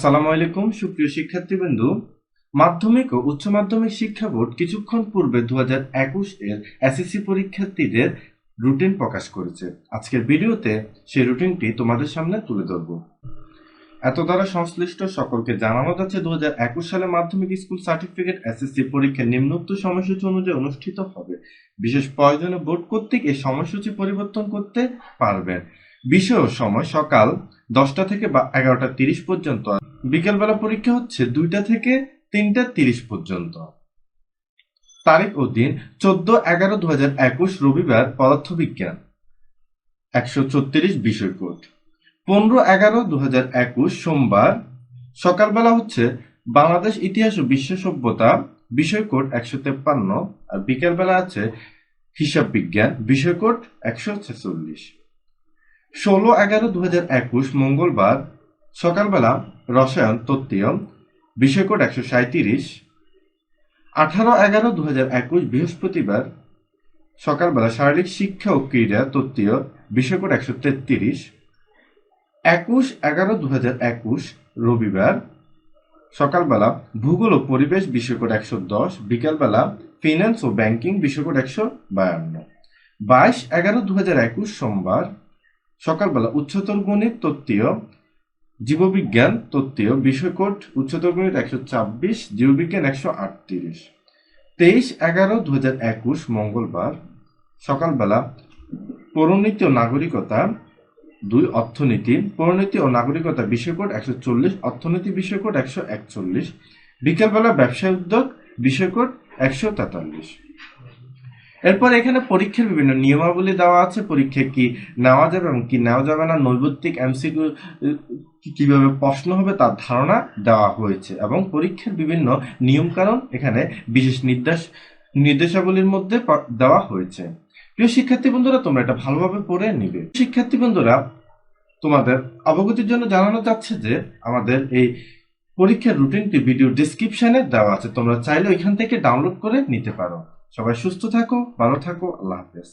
আসসালামু আলাইকুম সুপ্রিয় শিক্ষার্থীবৃন্দ। মাধ্যমিক ও উচ্চ মাধ্যমিক শিক্ষা বোর্ড কিছুক্ষণ পূর্বে 2021 এর এসএসসি পরীক্ষার্থীদের রুটিন প্রকাশ করেছে। আজকের ভিডিওতে সেই রুটিনটি তোমাদের সামনে তুলে ধরব। এত দ্বারা সংশ্লিষ্ট সকলকে জানানো যাচ্ছে 2021 সালে মাধ্যমিক স্কুল সার্টিফিকেট এসএসসি পরীক্ষা নিম্নোক্ত সময়সূচি অনুযায়ী অনুষ্ঠিত হবে। বিশেষ প্রয়োজনে বোর্ড কর্তৃক এই সময়সূচি পরিবর্তন করতে পারবেন। বিষয় ও সময় সকাল 10টা থেকে 11:30 পর্যন্ত, বিকেলবেলা পরীক্ষা হচ্ছে 2টা থেকে 3:30 পর্যন্ত। তারিখ ও দিন 14/11/2021 রবিবার পদার্থবিজ্ঞান 134 বিষয় কোড। 15/11/2021 সোমবার সকালবেলা হচ্ছে বাংলাদেশ ইতিহাস ও বিশ্ব সভ্যতা বিষয় কোড 153, আর বিকেলবেলা আছে হিসাব বিজ্ঞান বিষয় কোড 146। 16/11/2021 মঙ্গলবার সকালবেলা রসায়ন তত্ত্বীয় বিষয় কোড 137। 18/11/2021 বৃহস্পতিবার সকালবেলা শারীরিক শিক্ষা ও ক্রীড়া তত্ত্বীয় বিষয় কোড 133। 21/11/2021 রবিবার সকালবেলা ভূগোল ও পরিবেশ বিষয় কোড 110, বিকালবেলা ফিন্যান্স ও ব্যাংকিং বিষয় কোড 152। 22/11/2021 সোমবার সকালবেলা উচ্চতর গণিত তত্ত্বীয় জীববিজ্ঞান তত্ত্বীয় বিষয় কোড উচ্চতর গণিত 126, জীববিজ্ঞান 138। 23/11/2021 মঙ্গলবার সকালবেলা পৌরনীতি ও নাগরিকতা 2 অর্থনীতি পৌরনীতি ও নাগরিকতা বিষয় কোড 140, অর্থনীতি বিষয় কোড 141। বিকেলবেলা ব্যবসায় উদ্যোগ বিষয় কোড 143। এরপর এখানে পরীক্ষার বিভিন্ন নিয়মাবলী দেওয়া আছে, পরীক্ষায় কি নেওয়া যাবে এবং কি নেওয়া যাবে না, নৈর্ব্যক্তিক এমসিকিউ কিভাবে প্রশ্ন হবে তার ধারণা দেওয়া হয়েছে, এবং পরীক্ষার বিভিন্ন নিয়মকানুন এখানে বিশেষ নির্দেশাবলীর মধ্যে দেওয়া হয়েছে। প্রিয় শিক্ষার্থী বন্ধুরা, তোমরা এটা ভালোভাবে পড়ে নিবে। শিক্ষার্থী বন্ধুরা, তোমাদের অবগতির জন্য জানানো যাচ্ছে যে আমাদের এই পরীক্ষার রুটিনটি ভিডিও ডেসক্রিপশনে দেওয়া আছে, তোমরা চাইলে ওইখান থেকে ডাউনলোড করে নিতে পারো। সবাই সুস্থ থাকো, ভালো থাকো, আল্লাহ হাফেজ।